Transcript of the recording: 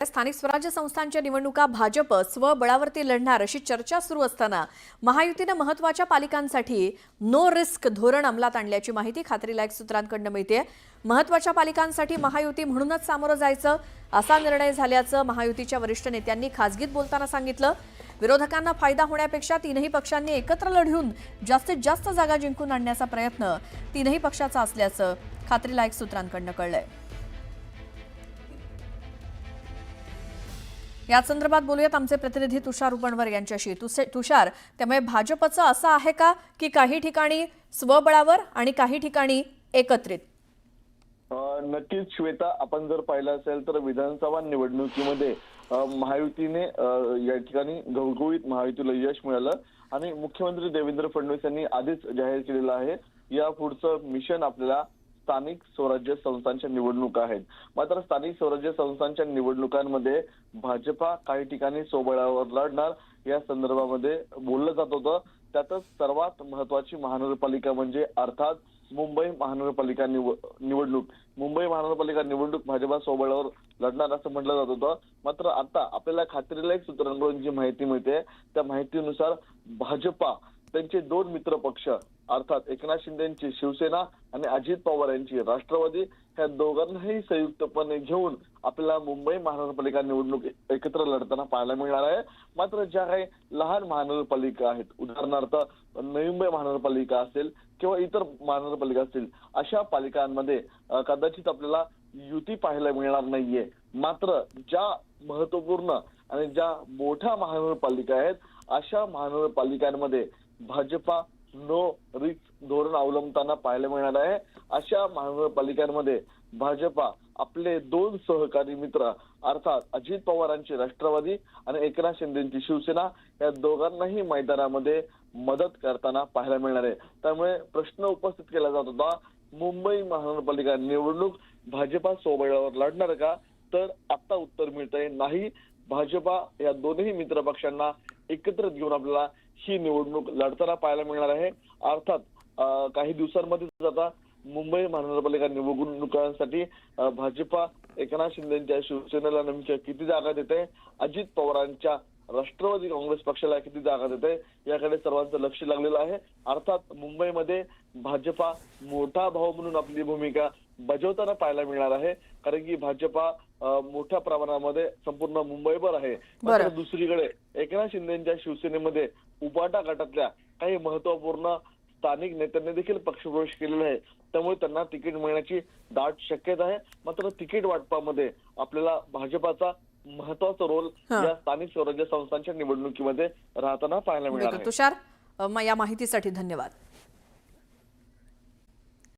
स्थानिक स्वराज्य संस्थांच्या निवडणुका भाजप स्वबळावरती लढणार अशी चर्चा सुरू असताना महायुतीने महत्त्वाच्या पालिकांसाठी नो रिस्क धोरण अंमलात आणल्याची माहिती खात्रीलायक सूत्रांकडून मिळते। महत्त्वाच्या पालिकांसाठी महायुती म्हणूनच सामोरं जायचं असा निर्णय झाल्याचं महायुतीच्या वरिष्ठ नेत्यांनी खासगीत बोलताना सांगितलं। विरोधकांना फायदा होण्यापेक्षा तीनही पक्षांनी एकत्र लढून जास्तीत जास्त जागा जिंकून आणण्याचा प्रयत्न तीनही पक्षाचा असल्याचं खात्रीलायक सूत्रांकडून कळलंय। या संदर्भात बोलूयात आमचे प्रतिनिधी तुषार उपणवर यांच्याशी। तुषार, त्यामुळे भाजपचं असं आहे का की काही ठिकाणी स्वबळावर आणि काही ठिकाणी एकत्रित? नक्कीच श्वेता, आपण जर पाहिलं असेल तर विधानसभा निवडणुकीमध्ये महायुतीने या ठिकाणी घवघवीत महायुतीला यश मिळालं आणि मुख्यमंत्री देवेंद्र फडणवीस यांनी आधीच जाहीर केलेलं आहे या पुढचं मिशन आपल्याला स्थानिक स्वराज्य संस्थांच्या निवडणुका आहेत। मात्र स्थानिक स्वराज्य संस्थांच्या निवडणुकांमध्ये भाजपा काही ठिकाणी स्वबळावर लढणार या संदर्भामध्ये बोललं जात होतं। त्यातच सर्वात महत्त्वाची महानगरपालिका म्हणजे अर्थात मुंबई महानगरपालिका निवडणूक। मुंबई महानगरपालिका निवडणूक भाजपा स्वबळावर लढणार असं म्हटलं जात होतं। मात्र आता आपल्याला खात्रीलायक सूत्रांकडून जी माहिती मिळते त्या माहितीनुसार भाजपा त्यांचे दोन मित्र पक्ष अर्थात एकनाथ शिंदे यांची शिवसेना आणि अजित पवार यांची राष्ट्रवादी ह्या दोघांनाही संयुक्तपणे घेऊन आपल्याला मुंबई महानगरपालिका निवडणूक एकत्र लढताना पाहायला मिळणार आहे। मात्र ज्या काही लहान महानगरपालिका आहेत, उदाहरणार्थ नवी मुंबई महानगरपालिका असेल किंवा इतर महानगरपालिका असतील, अशा पालिकांमध्ये कदाचित आपल्याला युती पाहायला मिळणार नाहीये। मात्र ज्या महत्वपूर्ण आणि ज्या मोठ्या महानगरपालिका आहेत अशा महानगरपालिकांमध्ये भाजपा नो रिस्क धोरण अवलंबताना पाहायला मिळणार आहे। अशा महानगरपालिकांमध्ये भाजपा आपले दोन सहकारी मित्र अर्थात अजित पवारांची राष्ट्रवादी आणि एकनाथ शिंदेची शिवसेना या दोघांनाही मैदानामध्ये मदत करताना पाहायला मिळणार आहे। त्यामुळे प्रश्न उपस्थित केला जात होता, मुंबई महानगरपालिका निवडणूक भाजपा स्वबळावर लढणार का? तर आता उत्तर मिळतंय नाही। भाजपा या दोन्ही मित्र पक्षांना एकत्रित घेऊन आपल्याला ही निवडणूक लढताना पाहायला मिळणार आहे। अर्थात काही दिवसांमध्ये आता मुंबई महानगरपालिका निवडणुकांसाठी भाजपा एकनाथ शिंदेच्या शिवसेनेला नेमक्या किती जागा देते, अजित पवारांच्या राष्ट्रवादी काँग्रेस पक्षाला किती जागा देते याकडे सर्वांचं लक्ष लागलेलं आहे। अर्थात मुंबईमध्ये भाजपा मोठा भाऊ म्हणून आपली भूमिका बजावताना पाहायला मिळणार आहे, कारण की भाजपा मोठ्या प्रमाणामध्ये संपूर्ण मुंबईभर आहे। मात्र दुसरीकडे एकनाथ शिंदेच्या शिवसेनेमध्ये उपाटा गटातल्या काही महत्वपूर्ण स्थानिक नेत्यांनी देखील पक्षप्रवेश केलेला आहे, त्यामुळे त्यांना तिकीट मिळण्याची दाट शक्यता आहे। मात्र तिकीट वाटपामध्ये आपल्याला भाजपाचा महत्वाचा रोल या स्थानिक स्वराज्य संस्थांच्या निवडणुकीमध्ये राहताना पाहायला मिळणार आहे। तुषार, या माहितीसाठी धन्यवाद।